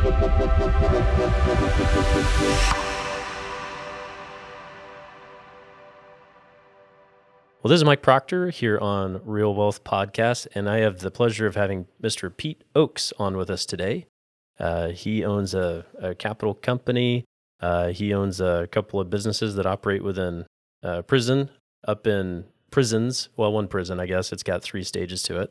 Well, this is Mike Proctor here on Real Wealth Podcast, and I have the pleasure of having Mr. Pete Ochs on with us today. He owns a capital company. He owns a couple of businesses that operate within prison, up in prisons. Well, one prison, I guess. It's got 3 stages to it.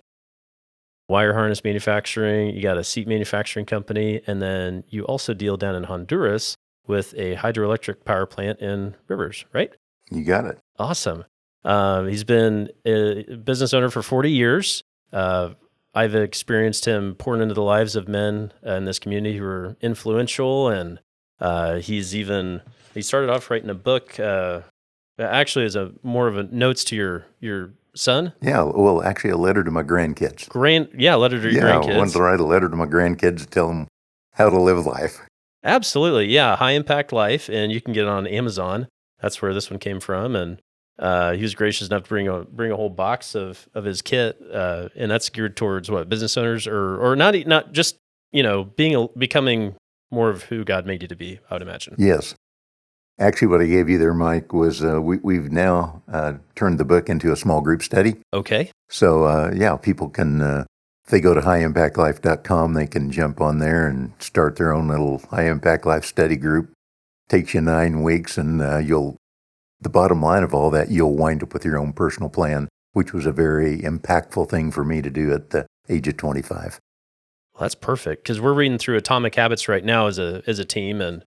Wire harness manufacturing, you got a seat manufacturing company, and then you also deal down in Honduras with a hydroelectric power plant in Rivers, right? You got it. Awesome. He's been a business owner for 40 years. I've experienced him pouring into the lives of men in this community who are influential, and he started off writing a book, actually as more of a notes to your son. Yeah, well, actually a letter to my grandkids. Letter to your grandkids. I wanted to write a letter to my grandkids to tell them how to live life. Absolutely, yeah, High Impact Life, and you can get it on Amazon. That's where this one came from, and he was gracious enough to bring a whole box of his kit, and that's geared towards what, business owners or not just becoming more of who God made you to be, I would imagine. Yes, actually, what I gave you there, Mike, was we've now turned the book into a small group study. Okay. So people can if they go to highimpactlife.com, they can jump on there and start their own little High Impact Life study group. Takes you 9 weeks, and the bottom line of all that, you'll wind up with your own personal plan, which was a very impactful thing for me to do at the age of 25. Well, that's perfect, because we're reading through Atomic Habits right now as a team, and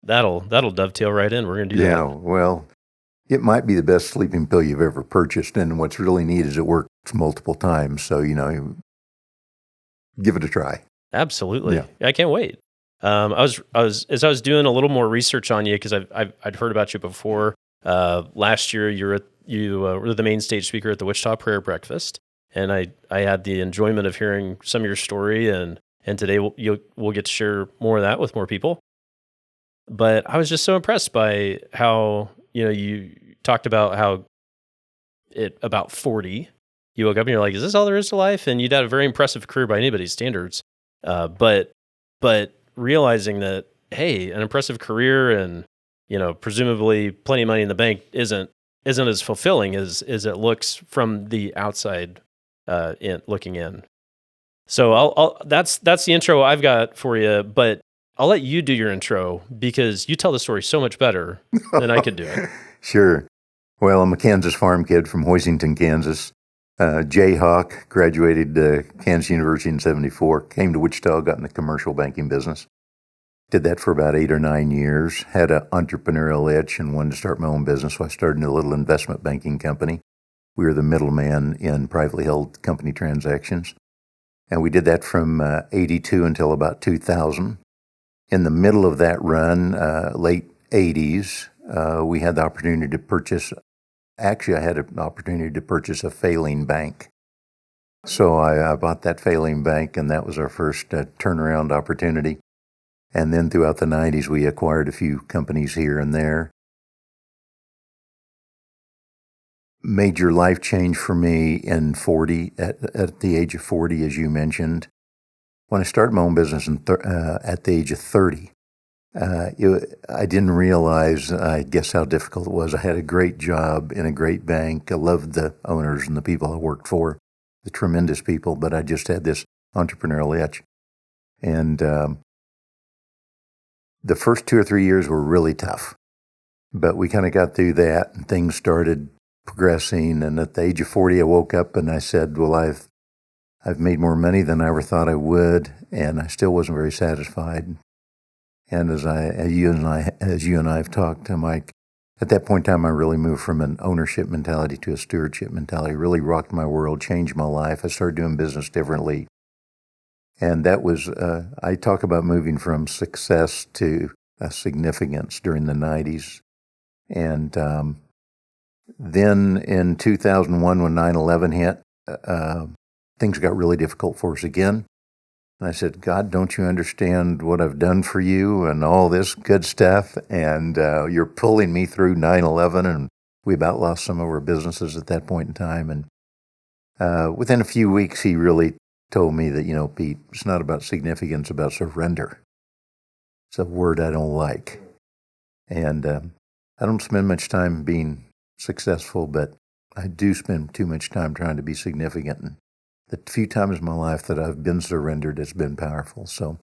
that'll dovetail right in. We're going to do that. Yeah, well, it might be the best sleeping pill you've ever purchased, and what's really neat is it works multiple times, so, give it a try. Absolutely. Yeah. I can't wait. I was doing a little more research on you, because I'd heard about you before. Last year, you were the main stage speaker at the Wichita Prayer Breakfast, and I had the enjoyment of hearing some of your story, and today we'll get to share more of that with more people. But I was just so impressed by how you talked about how about 40 you woke up and you're like, is this all there is to life? And you'd had a very impressive career by anybody's standards, but realizing that, hey, an impressive career and, presumably plenty of money in the bank isn't as fulfilling as it looks from the outside looking in. So that's the intro I've got for you, but I'll let you do your intro because you tell the story so much better than I could do it. Sure. Well, I'm a Kansas farm kid from Hoisington, Kansas. Jayhawk, graduated Kansas University in 74, came to Wichita, got in the commercial banking business. Did that for about 8 or 9 years, had an entrepreneurial itch and wanted to start my own business, so I started a little investment banking company. We were the middleman in privately held company transactions. And we did that from 82 until about 2000. In the middle of that run, late 80s, we had the opportunity to purchase I had an opportunity to purchase a failing bank. So I bought that failing bank, and that was our first turnaround opportunity. And then throughout the 90s, we acquired a few companies here and there. Major life change for me in 40, at the age of 40, as you mentioned. When I started my own business at the age of 30, I didn't realize, I guess, how difficult it was. I had a great job in a great bank. I loved the owners and the people I worked for, the tremendous people, but I just had this entrepreneurial itch. And the first 2 or 3 years were really tough, but we kind of got through that and things started progressing. And at the age of 40, I woke up and I said, well, I've made more money than I ever thought I would, and I still wasn't very satisfied. And as you and I have talked, Mike, at that point in time, I really moved from an ownership mentality to a stewardship mentality. Really rocked my world, changed my life. I started doing business differently. And that was, I talk about moving from success to significance during the 90s. And then in 2001, when 9/11 hit, things got really difficult for us again. And I said, God, don't you understand what I've done for you and all this good stuff? And you're pulling me through 9/11, and we about lost some of our businesses at that point in time. And within a few weeks, he really told me that, Pete, it's not about significance, it's about surrender. It's a word I don't like. And I don't spend much time being successful, but I do spend too much time trying to be significant. And the few times in my life that I've been surrendered, it's been powerful. So,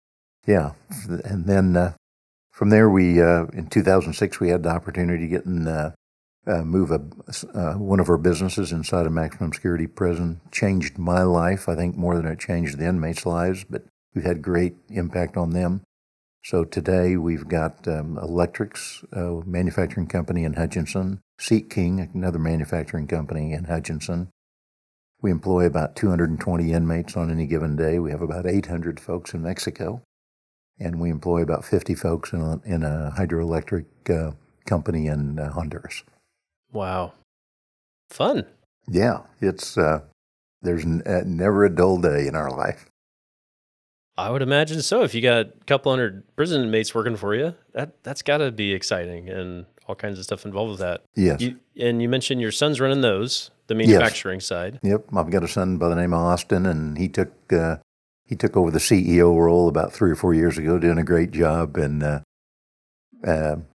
yeah. And then from there, we in 2006, we had the opportunity to get and move one of our businesses inside a maximum security prison. Changed my life, I think, more than it changed the inmates' lives, but we've had great impact on them. So today we've got Electrics, a manufacturing company in Hutchinson, Seat King, another manufacturing company in Hutchinson. We employ about 220 inmates on any given day. We have about 800 folks in Mexico, and we employ about 50 folks in a hydroelectric company in Honduras. Wow. Fun. Yeah, it's there's never a dull day in our life. I would imagine so. If you got a couple hundred prison inmates working for you, that's got to be exciting and all kinds of stuff involved with that. Yes. You mentioned your son's running those, the manufacturing side. Yep. I've got a son by the name of Austin, and he took over the CEO role about 3 or 4 years ago, doing a great job. And that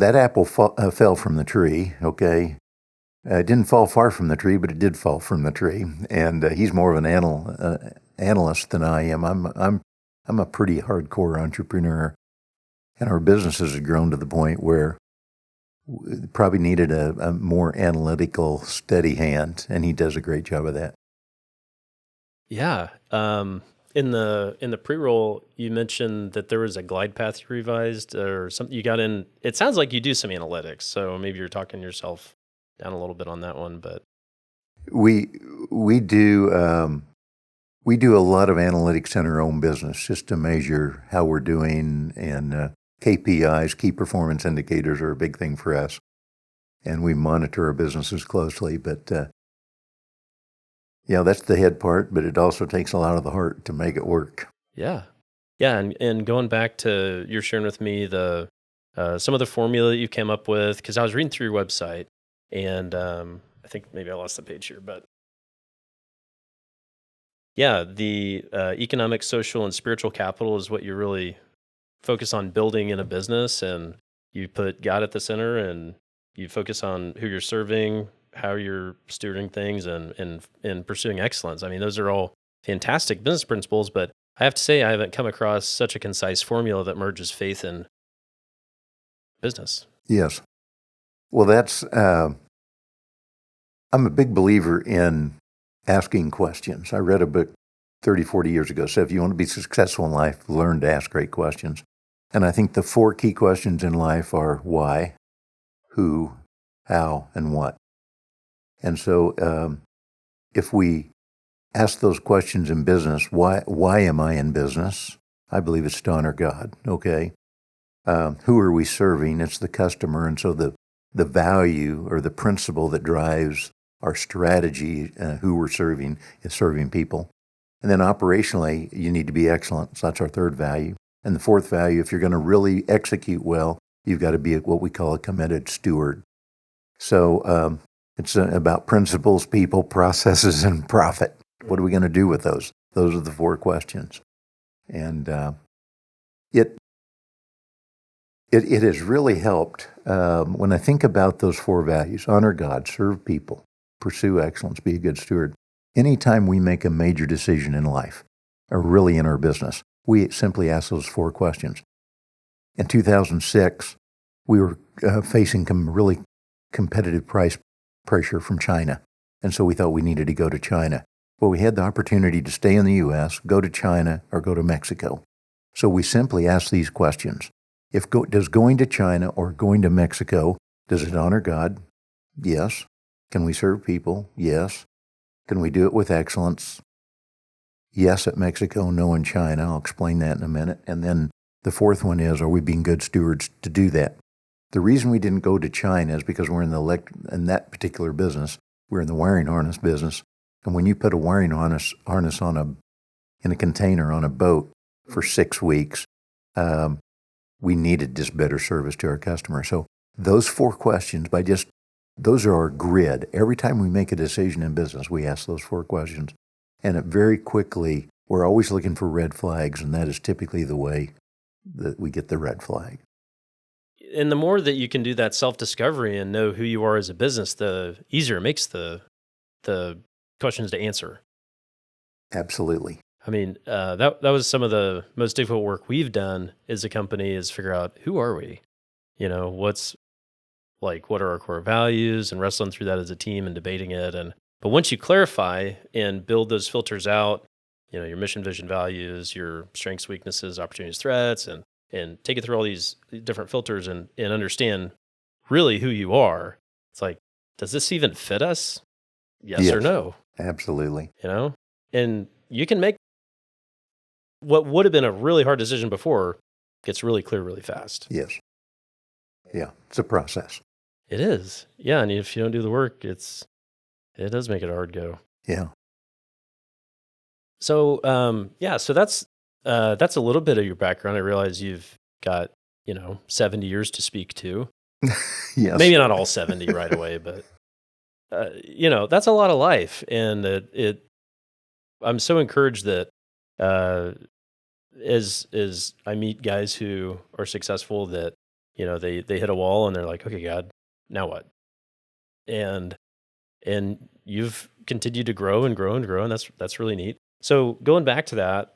apple fell from the tree. Okay. It didn't fall far from the tree, but it did fall from the tree. And he's more of an analyst than I am. I'm a pretty hardcore entrepreneur, and our business has grown to the point where we probably needed a more analytical, steady hand, and he does a great job of that. Yeah. In the pre-roll, you mentioned that there was a glide path you revised or something you got in. It sounds like you do some analytics, so maybe you're talking yourself down a little bit on that one, but we do a lot of analytics in our own business just to measure how we're doing, and KPIs, key performance indicators, are a big thing for us, and we monitor our businesses closely. But that's the head part, but it also takes a lot of the heart to make it work. Yeah, and going back to you're sharing with me the some of the formula that you came up with, because I was reading through your website. And I think maybe I lost the page here, but yeah, the economic, social, and spiritual capital is what you really focus on building in a business, and you put God at the center, and you focus on who you're serving, how you're stewarding things, and pursuing excellence. I mean, those are all fantastic business principles, but I have to say I haven't come across such a concise formula that merges faith and business. Yes. Well, that's, I'm a big believer in asking questions. I read a book 30, 40 years ago, said if you want to be successful in life, learn to ask great questions. And I think the 4 key questions in life are why, who, how, and what. And so if we ask those questions in business, why am I in business? I believe it's to honor God, okay? Who are we serving? It's the customer. And so the value or the principle that drives our strategy, who we're serving, is serving people. And then operationally, you need to be excellent. So that's our 3rd value. And the 4th value, if you're going to really execute well, you've got to be what we call a committed steward. So it's about principles, people, processes, and profit. What are we going to do with those? Those are the 4 questions. And It has really helped when I think about those 4 values: honor God, serve people, pursue excellence, be a good steward. Anytime we make a major decision in life, or really in our business, we simply ask those 4 questions. In 2006, we were facing some really competitive price pressure from China, and so we thought we needed to go to China. Well, we had the opportunity to stay in the U.S., go to China, or go to Mexico. So we simply asked these questions. Does going to China or going to Mexico, does it honor God? Yes. Can we serve people? Yes. Can we do it with excellence? Yes at Mexico, no in China. I'll explain that in a minute. And then the 4th one is, are we being good stewards to do that? The reason we didn't go to China is because we're in that particular business. We're in the wiring harness business. And when you put a wiring harness in a container on a boat for 6 weeks, we needed just better service to our customer. So those 4 questions, those are our grid. Every time we make a decision in business, we ask those 4 questions. And it very quickly, we're always looking for red flags, and that is typically the way that we get the red flag. And the more that you can do that self-discovery and know who you are as a business, the easier it makes the questions to answer. Absolutely. I mean, that was some of the most difficult work we've done as a company, is figure out, who are we? You know, what are our core values, and wrestling through that as a team and debating it. But once you clarify and build those filters out, you know, your mission, vision, values, your strengths, weaknesses, opportunities, threats, and take it through all these different filters and understand really who you are. It's like, does this even fit us? Yes or no? Absolutely. You know, and you can make what would have been a really hard decision before gets really clear really fast. Yes. Yeah, it's a process. It is. Yeah, and if you don't do the work, it does make it a hard go. Yeah. So, so that's a little bit of your background. I realize you've got, 70 years to speak to. Yes. Maybe not all 70 right away, but that's a lot of life, and I'm so encouraged that as I meet guys who are successful, that they hit a wall and they're like, okay, God, now what? And you've continued to grow and grow and grow, and that's really neat. So going back to that,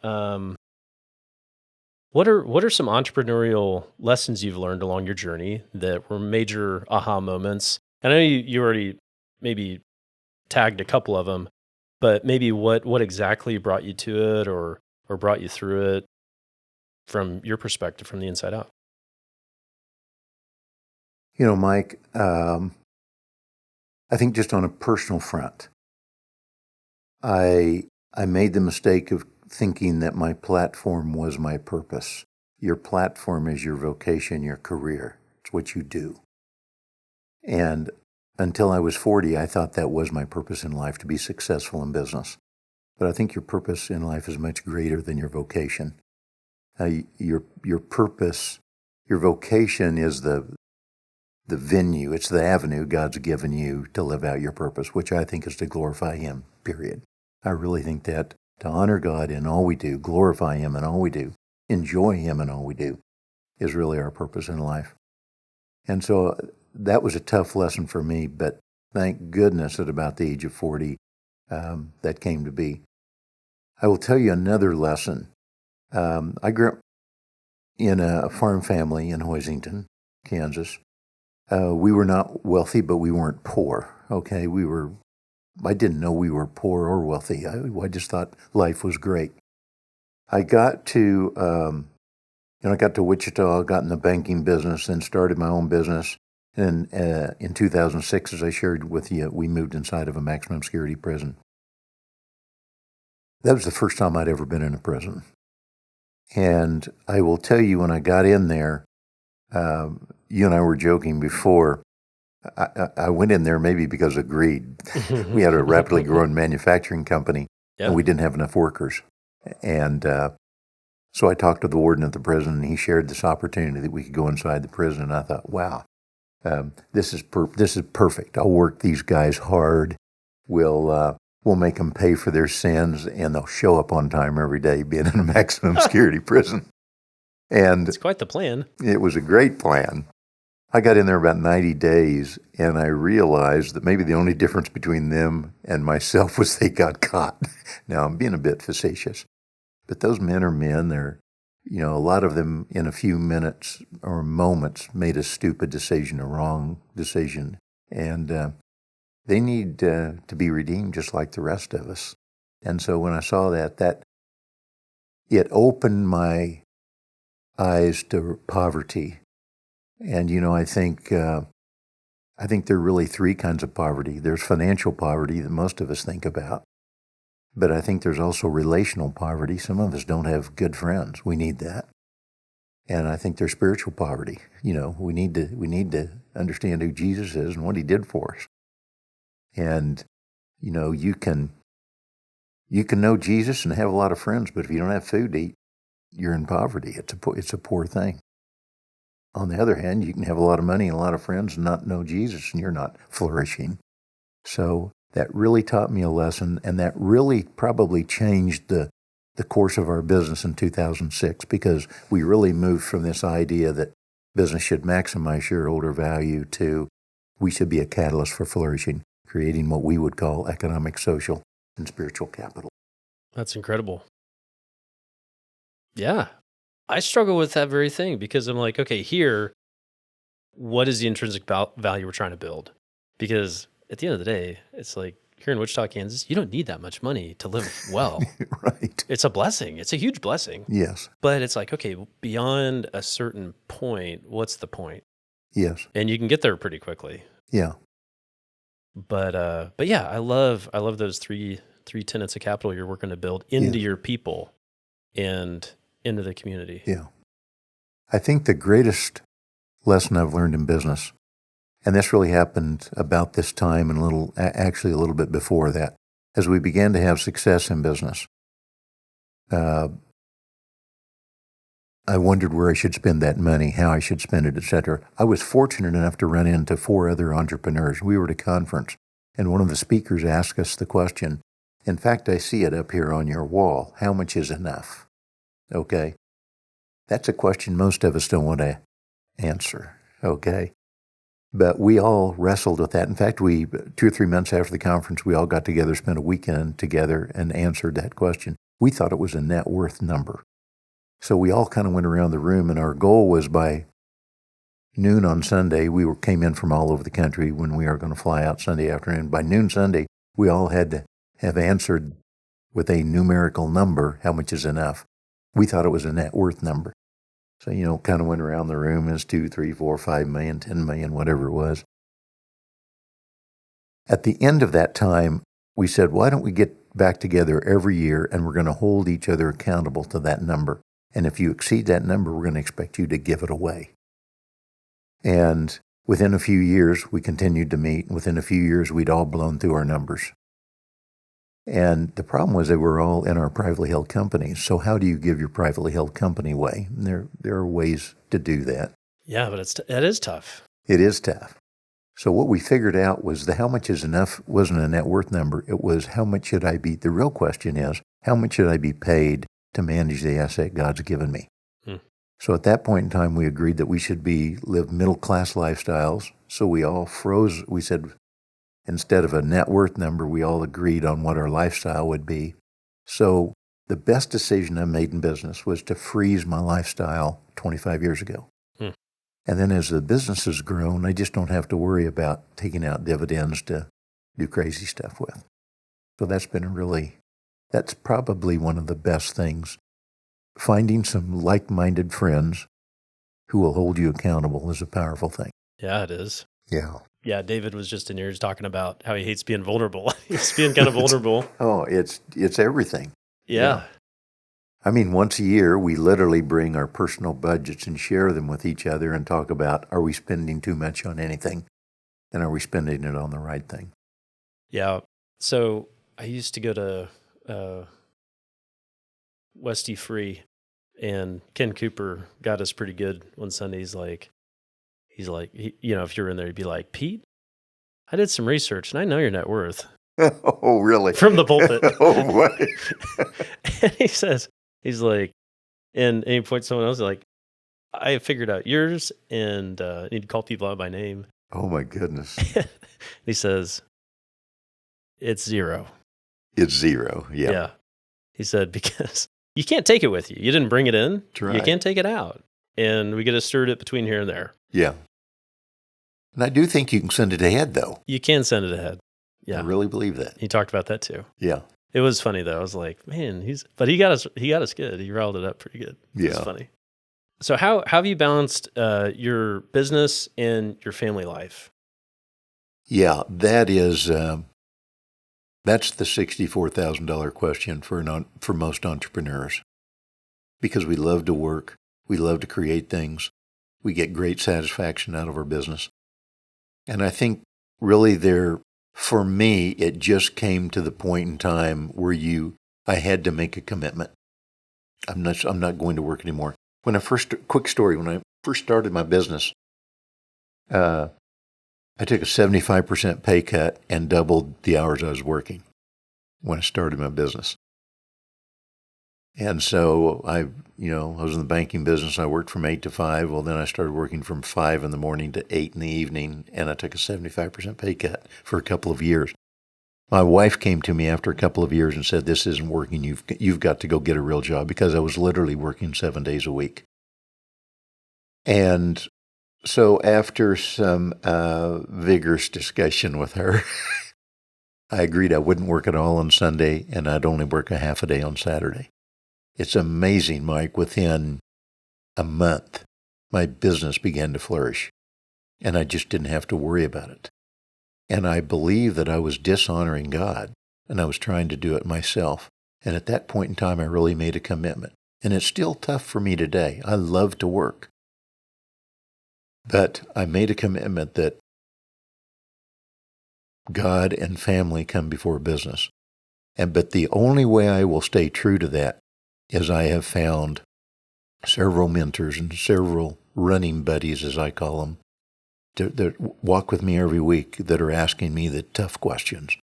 what are some entrepreneurial lessons you've learned along your journey that were major aha moments? And I know you already maybe tagged a couple of them, but maybe what exactly brought you to it, or brought you through it from your perspective, from the inside out? Mike, I think just on a personal front, I made the mistake of thinking that my platform was my purpose. Your platform is your vocation, your career. It's what you do. And until I was 40, I thought that was my purpose in life, to be successful in business. But I think your purpose in life is much greater than your vocation. Your purpose, your vocation is the venue, it's the avenue God's given you to live out your purpose, which I think is to glorify Him, period. I really think that to honor God in all we do, glorify Him in all we do, enjoy Him in all we do, is really our purpose in life. And so that was a tough lesson for me, but thank goodness at about the age of 40, that came to be. I will tell you another lesson. I grew up in a farm family in Hoisington, Kansas. We were not wealthy, but we weren't poor. Okay, I didn't know we were poor or wealthy. I just thought life was great. I got to, I got to Wichita, got in the banking business, then started my own business. And in 2006, as I shared with you, we moved inside of a maximum security prison. That was the first time I'd ever been in a prison. And I will tell you, when I got in there, you and I were joking before, I went in there maybe because of greed. We had a rapidly growing manufacturing company, and we didn't have enough workers. And so I talked to the warden at the prison, and he shared this opportunity that we could go inside the prison. And I thought, wow, this is perfect. I'll work these guys hard. We'll make them pay for their sins, and they'll show up on time every day, being in a maximum security prison. And it's quite the plan. It was a great plan. I got in there about 90 days, and I realized that maybe the only difference between them and myself was they got caught. Now, I'm being a bit facetious, but those men are men. They're, a lot of them in a few minutes or moments made a stupid decision, a wrong decision, and they need to be redeemed just like the rest of us. And so when I saw that it opened my eyes to poverty. And, I think there are really three kinds of poverty. There's financial poverty that most of us think about. But I think there's also relational poverty. Some of us don't have good friends. We need that. And I think there's spiritual poverty. We need to understand who Jesus is and what He did for us. And, you can know Jesus and have a lot of friends, but if you don't have food to eat, you're in poverty. It's a poor thing. On the other hand, you can have a lot of money and a lot of friends and not know Jesus, and you're not flourishing. So that really taught me a lesson, and that really probably changed the course of our business in 2006, because we really moved from this idea that business should maximize shareholder value to we should be a catalyst for flourishing, creating what we would call economic, social, and spiritual capital. That's incredible. Yeah. I struggle with that very thing because I'm like, okay, here, what is the intrinsic value we're trying to build? Because at the end of the day, it's like here in Wichita, Kansas, you don't need that much money to live well. Right. It's a blessing. It's a huge blessing. Yes. But it's like, okay, beyond a certain point, what's the point? Yes. And you can get there pretty quickly. Yeah. But yeah, I love those three tenets of capital you're working to build into your people and into the community. Yeah. I think the greatest lesson I've learned in business, and this really happened about this time and actually a little bit before that, as we began to have success in business, I wondered where I should spend that money, how I should spend it, etc. I was fortunate enough to run into 4 other entrepreneurs. We were at a conference, and one of the speakers asked us the question, in fact, I see it up here on your wall, how much is enough? Okay? That's a question most of us don't want to answer, okay? But we all wrestled with that. In fact, 2 or 3 months after the conference, we all got together, spent a weekend together, and answered that question. We thought it was a net worth number. So we all kind of went around the room, and our goal was by noon on Sunday, came in from all over the country when we were going to fly out Sunday afternoon. By noon Sunday, we all had to have answered with a numerical number, how much is enough. We thought it was a net worth number. So, kind of went around the room as 2, 3, 4, 5 million, 10 million, whatever it was. At the end of that time, we said, why don't we get back together every year, and we're going to hold each other accountable to that number. And if you exceed that number, we're going to expect you to give it away. And within a few years, we continued to meet. Within a few years, we'd all blown through our numbers. And the problem was they were all in our privately held companies. So how do you give your privately held company away? And there are ways to do that. Yeah, but it is tough. It is tough. So what we figured out was the how much is enough wasn't a net worth number. It was how much should I be, the real question is, how much should I be paid to manage the asset God's given me? So at that point in time, we agreed that we should live middle-class lifestyles. So we all froze. We said, instead of a net worth number, we all agreed on what our lifestyle would be. So the best decision I made in business was to freeze my lifestyle 25 years ago. And then as the business has grown, I just don't have to worry about taking out dividends to do crazy stuff with. So that's probably one of the best things. Finding some like-minded friends who will hold you accountable is a powerful thing. Yeah, it is. Yeah. Yeah, David was just in here talking about how he hates being vulnerable. He's being kind of vulnerable. Oh, it's everything. Yeah. I mean, once a year, we literally bring our personal budgets and share them with each other and talk about, are we spending too much on anything? And are we spending it on the right thing? Yeah. So I used to go to Westy Free, and Ken Cooper got us pretty good one Sunday. He's like, if you're in there, he'd be like, Pete, I did some research, and I know your net worth. Oh, really? From the pulpit. Oh, what? And he's like, and he points to someone else, like, I figured out yours, and need to call people out by name. Oh, my goodness. He says, it's 0. It's 0, yeah. He said, because you can't take it with you. You didn't bring it in. Right. You can't take it out. And we get to stir it between here and there. Yeah. And I do think you can send it ahead, though. You can send it ahead. Yeah. I really believe that. He talked about that too. Yeah. It was funny though. I was like, man, but he got us good. He riled it up pretty good. Yeah. It was funny. So how have you balanced your business and your family life? Yeah, that's the $64,000 question for most entrepreneurs. Because we love to work, we love to create things, we get great satisfaction out of our business. And I think really for me, it just came to the point in time where I had to make a commitment. I'm not going to work anymore. When I first started my business, I I took a 75% pay cut and doubled the hours I was working when I started my business. And so I was in the banking business. I worked from 8 to 5. Well, then I started working from 5 in the morning to 8 in the evening, and I took a 75% pay cut for a couple of years. My wife came to me after a couple of years and said, "This isn't working. You've got to go get a real job," because I was literally working 7 days a week. And so after some vigorous discussion with her, I agreed I wouldn't work at all on Sunday, and I'd only work a half a day on Saturday. It's amazing, Mike. Within a month, my business began to flourish, and I just didn't have to worry about it. And I believe that I was dishonoring God, and I was trying to do it myself. And at that point in time, I really made a commitment. And it's still tough for me today. I love to work. But I made a commitment that God and family come before business. But the only way I will stay true to that is I have found several mentors and several running buddies, as I call them, that walk with me every week that are asking me the tough questions.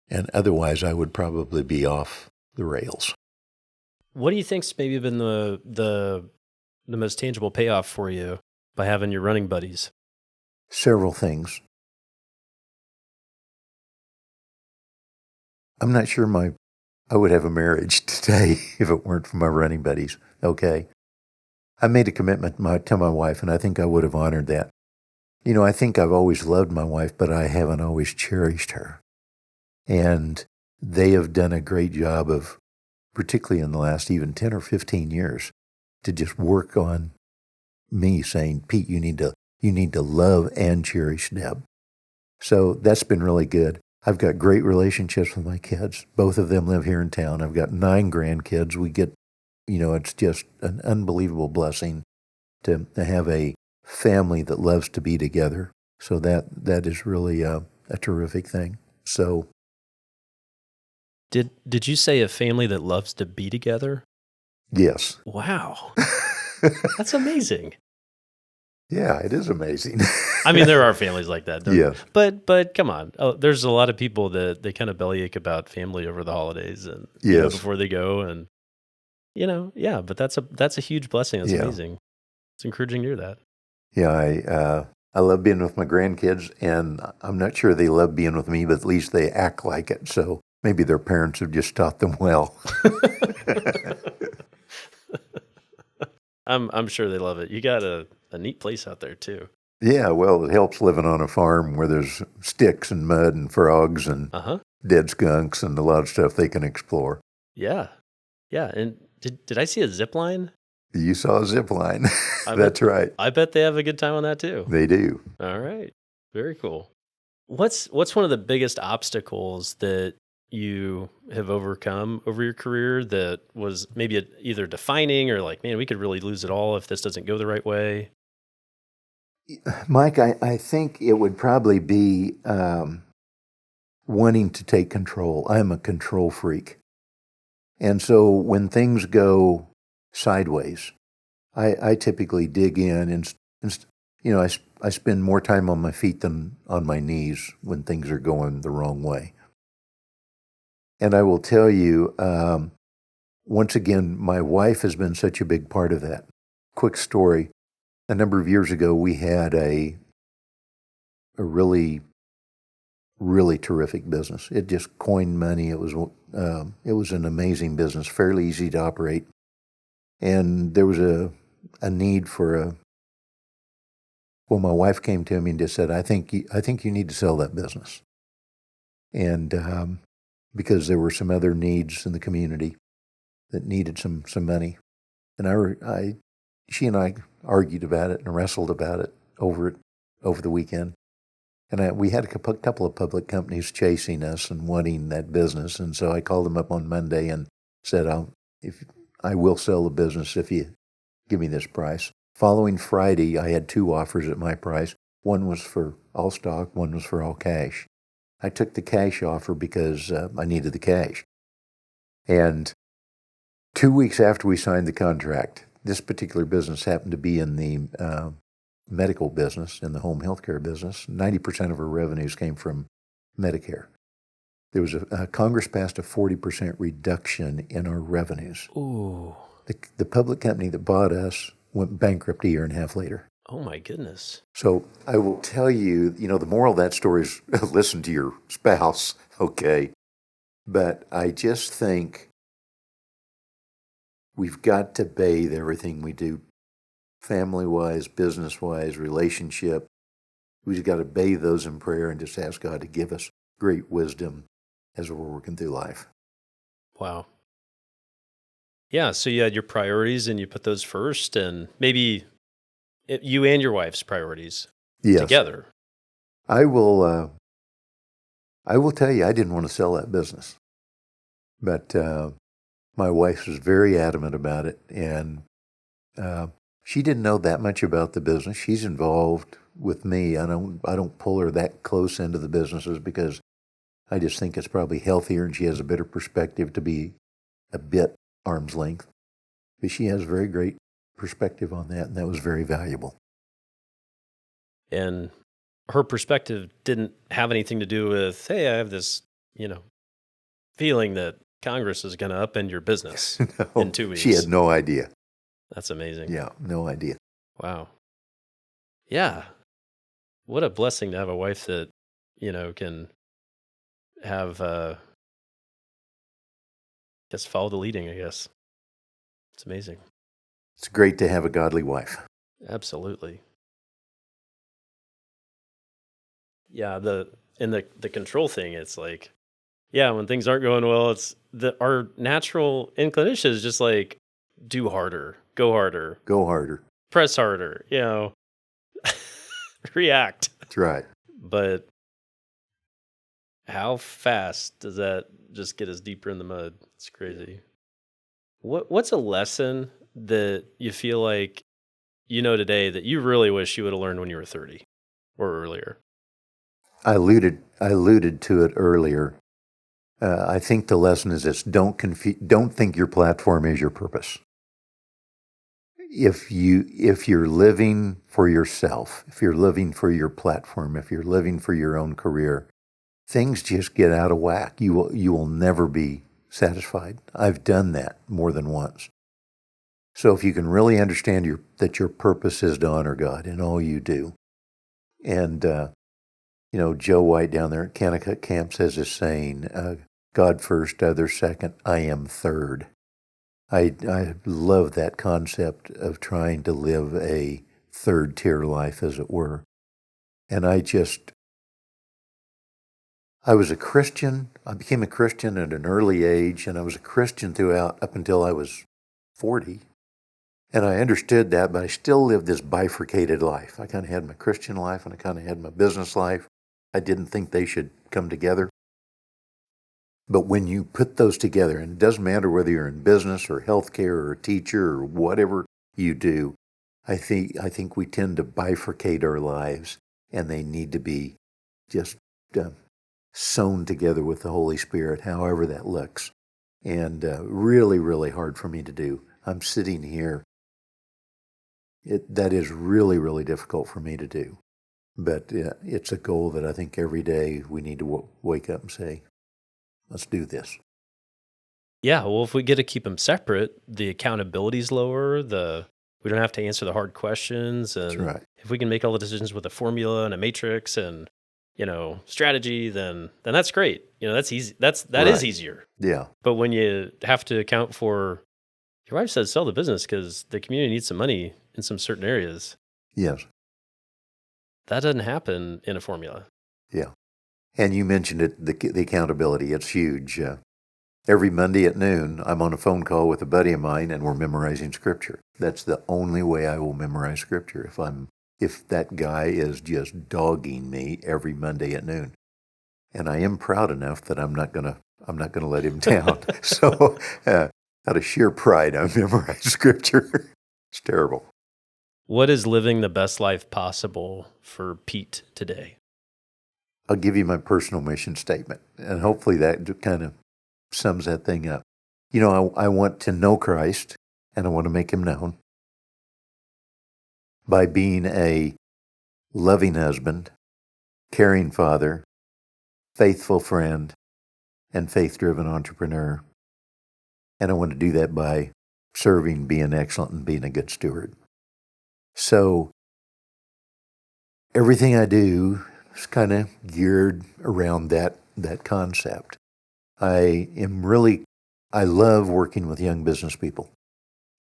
And otherwise, I would probably be off the rails. What do you think's maybe been the most tangible payoff for you by having your running buddies? Several things. I'm not sure I would have a marriage today if it weren't for my running buddies, okay? I made a commitment to my wife, and I think I would have honored that. I think I've always loved my wife, but I haven't always cherished her. And they have done a great job of, particularly in the last even 10 or 15 years, to just work on me saying, "Pete, you need to love and cherish Deb." So that's been really good. I've got great relationships with my kids. Both of them live here in town. I've got 9 grandkids. We get, it's just an unbelievable blessing to have a family that loves to be together. So that is really a terrific thing. So, Did you say a family that loves to be together? yes. Wow, that's amazing. Yeah, it is amazing. I mean, there are families like that. Yes. But come on, there's a lot of people that they kind of bellyache about family over the holidays and Yes. before they go, and yeah. But that's a huge blessing. That's amazing. It's encouraging to hear that. Yeah, I love being with my grandkids, and I'm not sure they love being with me, but at least they act like it. So maybe their parents have just taught them well. I'm sure they love it. You got a neat place out there too. Yeah, well, it helps living on a farm where there's sticks and mud and frogs and dead skunks and a lot of stuff they can explore. Yeah. And did I see a zip line? You saw a zip line. That's right. I bet they have a good time on that too. They do. All right. Very cool. What's one of the biggest obstacles that you have overcome over your career that was maybe either defining or like, man, we could really lose it all if this doesn't go the right way? Mike, I think it would probably be wanting to take control. I'm a control freak. And so when things go sideways, I typically dig in and I spend more time on my feet than on my knees when things are going the wrong way. And I will tell you, once again, my wife has been such a big part of that. Quick story. A number of years ago, we had a really, really terrific business. It just coined money. It was an amazing business, fairly easy to operate. And there was a need for my wife came to me and just said, I think you need to sell that business. And because there were some other needs in the community that needed some money. And she and I argued about it and wrestled about it over the weekend. And we had a couple of public companies chasing us and wanting that business. And so I called them up on Monday and said, I will sell the business if you give me this price. Following Friday, I had 2 offers at my price. One was for all stock, one was for all cash. I took the cash offer because I needed the cash. And 2 weeks after we signed the contract, this particular business happened to be in the medical business, in the home healthcare business. 90% of our revenues came from Medicare. There was Congress passed a 40% reduction in our revenues. Ooh. The public company that bought us went bankrupt a year and a half later. Oh my goodness. So I will tell you, the moral of that story is listen to your spouse, okay? But I just think we've got to bathe everything we do, family-wise, business-wise, relationship. We've got to bathe those in prayer and just ask God to give us great wisdom as we're working through life. Wow. Yeah, so you had your priorities and you put those first, and maybe you and your wife's priorities together. I will tell you, I didn't want to sell that business, but my wife was very adamant about it, and she didn't know that much about the business. She's involved with me. I don't pull her that close into the businesses because I just think it's probably healthier, and she has a better perspective to be a bit arm's length. But she has a very great perspective on that, and that was very valuable. And her perspective didn't have anything to do with, hey, I have this, feeling that Congress is going to upend your business in 2 weeks. She had no idea. That's amazing. Yeah, no idea. Wow. Yeah. What a blessing to have a wife that, can have, just follow the leading, I guess. It's amazing. It's great to have a godly wife. Absolutely. Yeah, the control thing, it's like, yeah, when things aren't going well, it's our natural inclination is just like, do harder, go harder, press harder, react. That's right. But how fast does that just get us deeper in the mud? It's crazy. What's a lesson that you feel like today that you really wish you would have learned when you were 30 or earlier? I alluded to it earlier. I think the lesson is this: don't think your platform is your purpose. If you're living for yourself, if you're living for your platform, if you're living for your own career, things just get out of whack. You will never be satisfied. I've done that more than once. So if you can really understand that your purpose is to honor God in all you do, and Joe White down there at Kanakuk Camp says this saying, God first, others second, I am third. I love that concept of trying to live a third-tier life, as it were. And I was a Christian. I became a Christian at an early age, and I was a Christian throughout up until I was 40. And I understood that, but I still lived this bifurcated life. I kind of had my Christian life, and I kind of had my business life. I didn't think they should come together. But when you put those together, and it doesn't matter whether you're in business or healthcare or a teacher or whatever you do, I think we tend to bifurcate our lives, and they need to be just sewn together with the Holy Spirit, however that looks. And really, really hard for me to do. I'm sitting here. That is really, really difficult for me to do. But it's a goal that I think every day we need to wake up and say, let's do this. Yeah, well, if we get to keep them separate, the accountability's lower, we don't have to answer the hard questions. And That's right. If we can make all the decisions with a formula and a matrix and, strategy, then that's great. That's easy. That right. is easier. Yeah. But when you have to account for, your wife says sell the business because the community needs some money in some certain areas. Yes. That doesn't happen in a formula. Yeah. And you mentioned it, the accountability. It's huge. Every Monday at noon, I'm on a phone call with a buddy of mine, and we're memorizing Scripture. That's the only way I will memorize Scripture, if that guy is just dogging me every Monday at noon. And I am proud enough that I'm not gonna let him down. So out of sheer pride, I memorize Scripture. It's terrible. What is living the best life possible for Pete today? I'll give you my personal mission statement, and hopefully that kind of sums that thing up. I want to know Christ, and I want to make him known by being a loving husband, caring father, faithful friend, and faith-driven entrepreneur. And I want to do that by serving, being excellent, and being a good steward. So everything I do is kind of geared around that concept. I love working with young business people.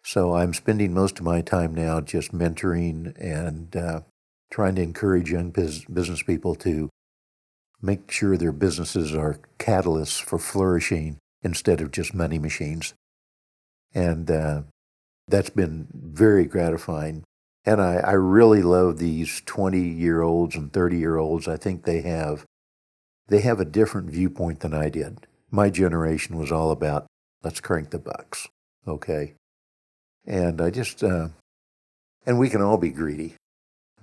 So I'm spending most of my time now just mentoring and trying to encourage young business people to make sure their businesses are catalysts for flourishing instead of just money machines. And that's been very gratifying. And I really love these 20-year-olds and 30-year-olds. I think they have a different viewpoint than I did. My generation was all about, let's crank the bucks, okay? And I just, and we can all be greedy.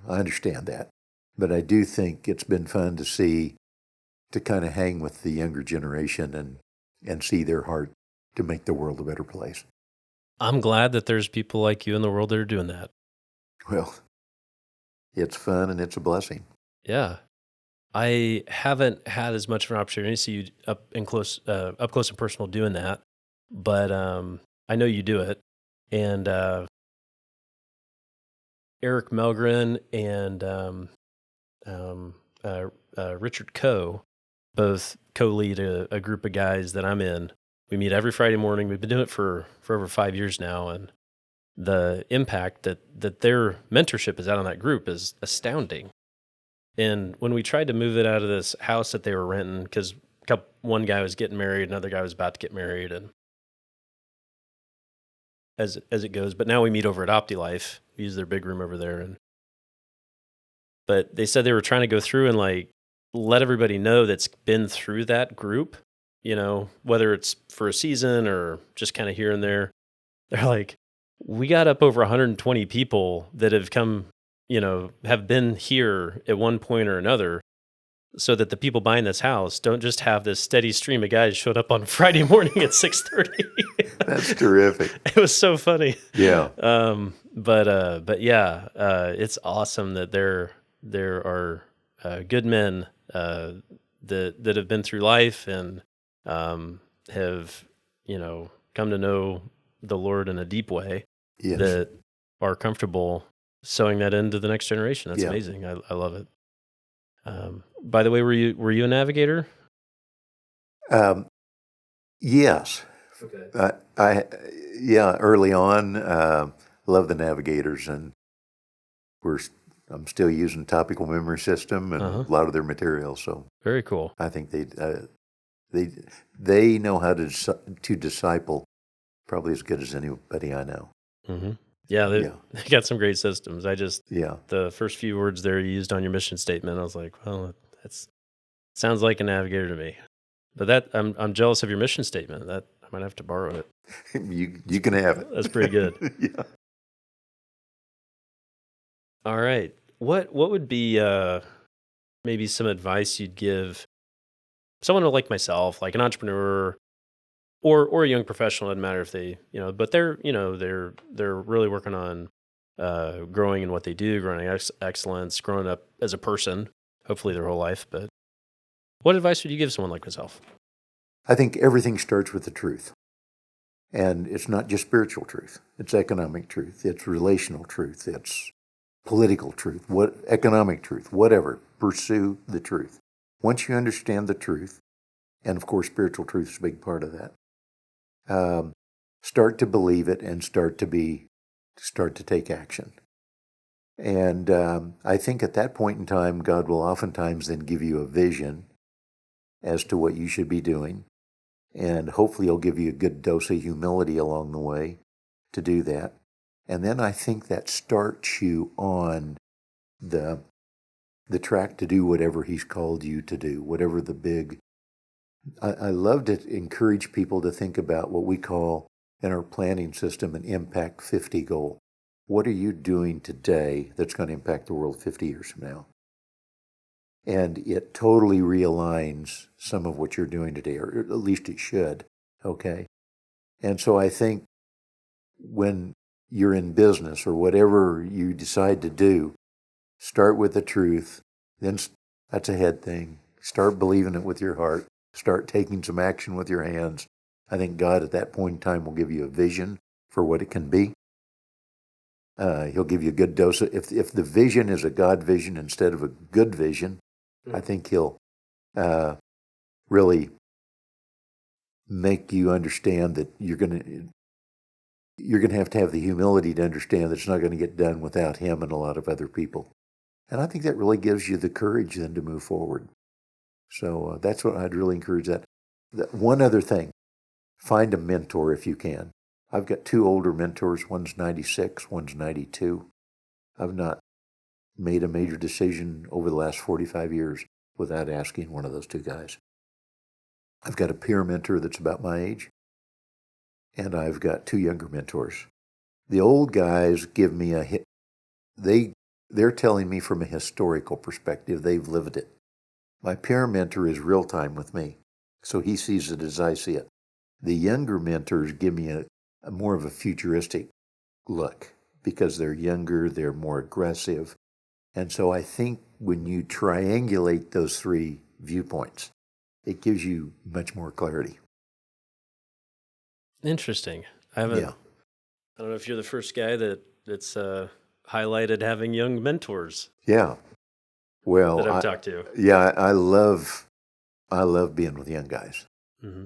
I understand that. But I do think it's been fun to kind of hang with the younger generation and see their heart to make the world a better place. I'm glad that there's people like you in the world that are doing that. Well, it's fun and it's a blessing. Yeah. I haven't had as much of an opportunity to see you up close and personal doing that, but I know you do it. And Eric Melgren and Richard Coe both co-lead a group of guys that I'm in. We meet every Friday morning. We've been doing it for over 5 years now, and the impact that their mentorship is out on that group is astounding. And when we tried to move it out of this house that they were renting, because one guy was getting married, another guy was about to get married, and as it goes. But now we meet over at OptiLife. We use their big room over there, but they said they were trying to go through and like let everybody know that's been through that group, whether it's for a season or just kind of here and there. They're like, we got up over 120 people that have come, have been here at one point or another, so that the people buying this house don't just have this steady stream of guys showed up on Friday morning at 6:30. That's terrific. It was so funny. Yeah. But yeah, it's awesome that there are good men that have been through life and have come to know the Lord in a deep way. Yes. That are comfortable sowing that into the next generation. That's amazing. I love it. By the way, were you a navigator? Yes. Okay. Early on, love the navigators, and I'm still using Topical Memory System and a lot of their material. So very cool. I think they know how to disciple probably as good as anybody I know. Mm-hmm. Yeah, they got some great systems. The first few words there you used on your mission statement, I was like, well, that sounds like a navigator to me. But I'm jealous of your mission statement. That I might have to borrow it. You can have it. That's pretty good. Yeah. All right. What would be maybe some advice you'd give someone like myself, like an entrepreneur or a young professional? It doesn't matter if they, but they're really working on growing in what they do, growing excellence, growing up as a person, hopefully their whole life. But what advice would you give someone like myself? I think everything starts with the truth. And it's not just spiritual truth. It's economic truth. It's relational truth. It's political truth, economic truth, whatever. Pursue the truth. Once you understand the truth, and of course spiritual truth is a big part of that, start to believe it and start to take action. And I think at that point in time, God will oftentimes then give you a vision as to what you should be doing. And hopefully he'll give you a good dose of humility along the way to do that. And then I think that starts you on the track to do whatever he's called you to do, whatever the big... I love to encourage people to think about what we call in our planning system an Impact 50 goal. What are you doing today that's going to impact the world 50 years from now? And it totally realigns some of what you're doing today, or at least it should, okay? And so I think when you're in business or whatever you decide to do, Start with the truth. Then that's a head thing. Start believing it with your heart. Start taking some action with your hands. I think God at that point in time will give you a vision for what it can be. He'll give you a good dose of, if the vision is a God vision instead of a good vision, I think he'll really make you understand that you're going to have the humility to understand that it's not going to get done without him and a lot of other people. And I think that really gives you the courage then to move forward. So that's what I'd really encourage that. One other thing, find a mentor if you can. I've got 2 older mentors. One's 96, one's 92. I've not made a major decision over the last 45 years without asking one of those 2 guys. I've got a peer mentor that's about my age, and I've got 2 younger mentors. The old guys give me they're telling me from a historical perspective. They've lived it. My peer mentor is real time with me, so he sees it as I see it. The younger mentors give me a more of a futuristic look because they're younger, they're more aggressive. And so I think when you triangulate those 3 viewpoints, it gives you much more clarity. Interesting. I don't know if you're the first guy that's highlighted having young mentors. Yeah. Well, that I've talked to. Yeah, I love being with young guys. Mm-hmm.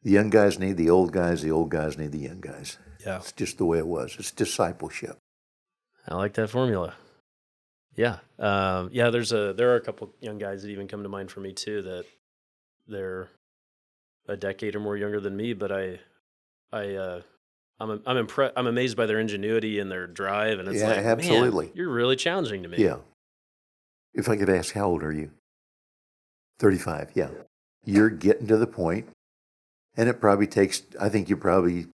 The young guys need the old guys need the young guys. Yeah. It's just the way it was. It's discipleship. I like that formula. Yeah. There are a couple young guys that even come to mind for me too, that they're a decade or more younger than me, but I'm impressed. I'm amazed by their ingenuity and their drive, and it's like, absolutely. Man, you're really challenging to me. Yeah. If I could ask, how old are you? 35. Yeah. You're getting to the point, and it probably takes. I think you probably,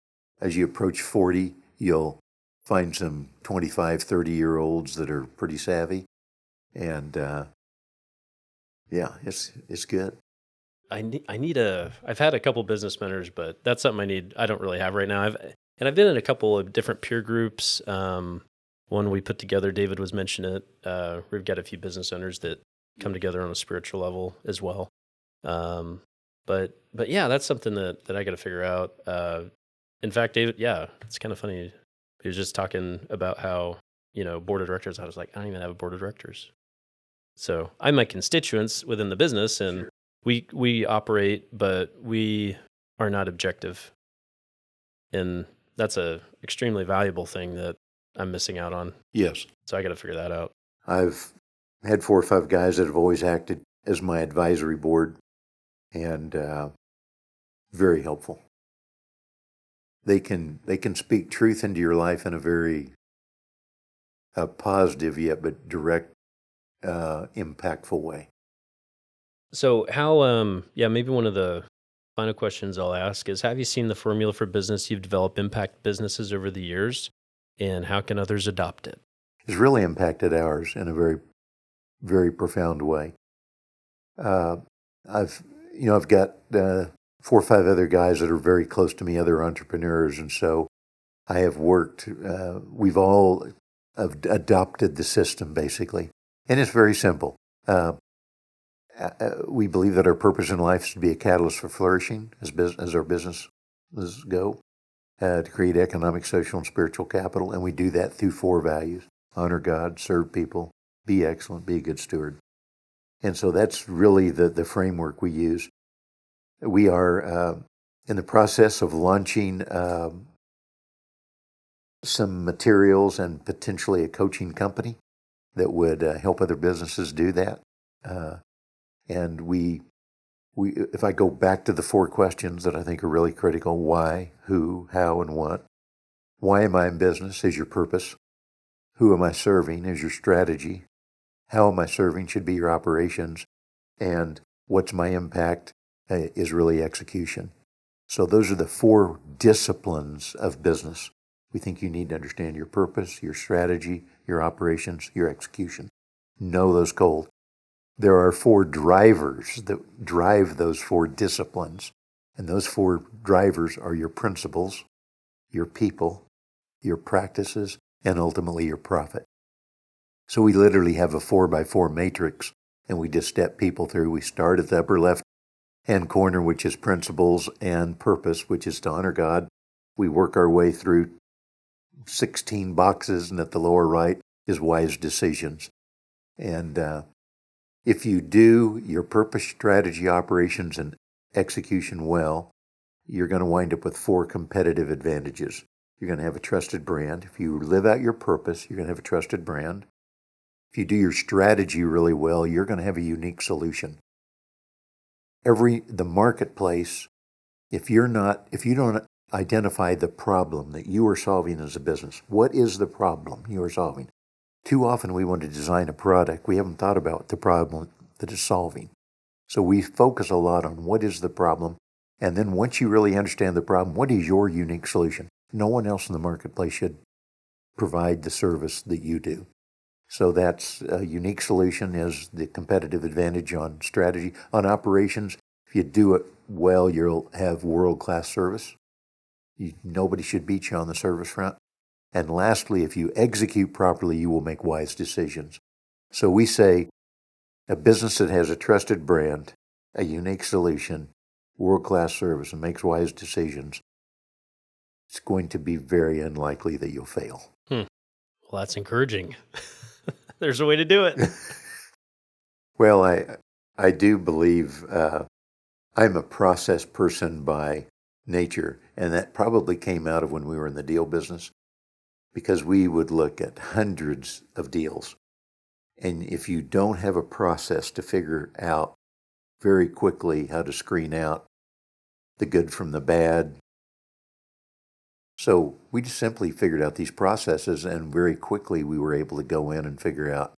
as you approach 40, you'll find some 25, 30-year-olds that are pretty savvy, and it's good. I've had a couple business mentors, but that's something I don't really have right now. I've been in a couple of different peer groups. One we put together, David was mentioning it. We've got a few business owners that come together on a spiritual level as well. But yeah, that's something that I got to figure out. In fact, David, it's kind of funny. He was just talking about how, board of directors. I was like, I don't even have a board of directors. So I'm my constituents within the business, and we operate, but we are not objective. And that's a extremely valuable thing that I'm missing out on. Yes. So I got to figure that out. I've had 4 or 5 guys that have always acted as my advisory board, and very helpful. They can speak truth into your life in a very positive yet but direct, impactful way. So how, maybe one of the final questions I'll ask is, have you seen the formula for business you've developed impact businesses over the years, and how can others adopt it? It's really impacted ours in a very, very profound way. I've got 4 or 5 other guys that are very close to me, other entrepreneurs, and so I have worked. We've all adopted the system basically, and it's very simple. We believe that our purpose in life is to be a catalyst for flourishing as our businesses go, to create economic, social, and spiritual capital, and we do that through 4 values: honor God, serve people, be excellent, be a good steward. And so that's really the framework we use. We are in the process of launching some materials and potentially a coaching company that would help other businesses do that. And we, if I go back to the 4 questions that I think are really critical: why, who, how, and what. Why am I in business is your purpose. Who am I serving is your strategy. How am I serving should be your operations. And what's my impact is really execution. So those are the 4 disciplines of business. We think you need to understand your purpose, your strategy, your operations, your execution. Know those cold. There are 4 drivers that drive those 4 disciplines. And those 4 drivers are your principles, your people, your practices, and ultimately your profit. So we literally have a 4x4 matrix, and we just step people through. We start at the upper left-hand corner, which is principles, and purpose, which is to honor God. We work our way through 16 boxes, and at the lower right is wise decisions. And if you do your purpose, strategy, operations, and execution well, you're going to wind up with 4 competitive advantages. You're going to have a trusted brand. If you live out your purpose, you're going to have a trusted brand. If you do your strategy really well, you're going to have a unique solution. The marketplace, if you don't identify the problem that you are solving as a business, what is the problem you are solving? Too often we want to design a product. We haven't thought about the problem that is solving. So we focus a lot on what is the problem. And then once you really understand the problem, what is your unique solution? No one else in the marketplace should provide the service that you do. So that's a unique solution is the competitive advantage on strategy. On operations, if you do it well, you'll have world-class service. Nobody should beat you on the service front. And lastly, if you execute properly, you will make wise decisions. So we say a business that has a trusted brand, a unique solution, world-class service, and makes wise decisions, it's going to be very unlikely that you'll fail. Well, that's encouraging. There's a way to do it. Well, I do believe I'm a process person by nature, and that probably came out of when we were in the deal business, because we would look at hundreds of deals. And if you don't have a process to figure out very quickly how to screen out the good from the bad. So we just simply figured out these processes, and very quickly we were able to go in and figure out,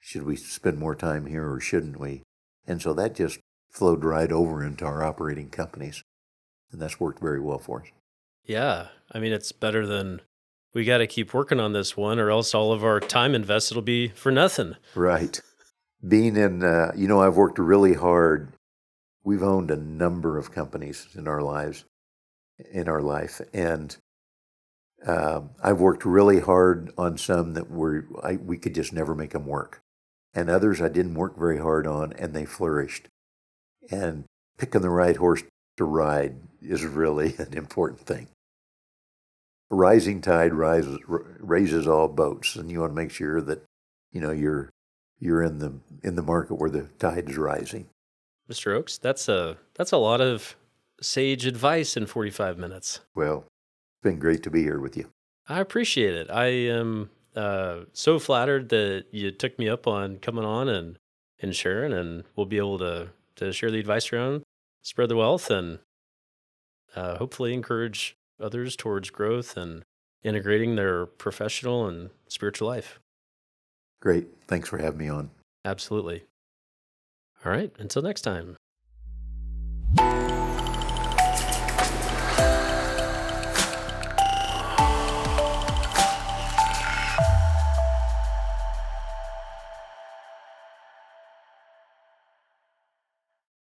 should we spend more time here or shouldn't we? And so that just flowed right over into our operating companies. And that's worked very well for us. Yeah. I mean, it's better than we got to keep working on this one or else all of our time invested will be for nothing. Right. Being in, I've worked really hard. We've owned a number of companies in our life. And I've worked really hard on some that we could just never make them work. And others I didn't work very hard on, and they flourished. And picking the right horse to ride is really an important thing. A rising tide raises all boats, and you want to make sure that you're in the market where the tide is rising. Mr. Ochs, that's a lot of sage advice in 45 minutes. Well, it's been great to be here with you. I appreciate it. I am so flattered that you took me up on coming on and sharing, and we'll be able to share the advice around, spread the wealth, and hopefully encourage others towards growth and integrating their professional and spiritual life. Great. Thanks for having me on. Absolutely. All right. Until next time.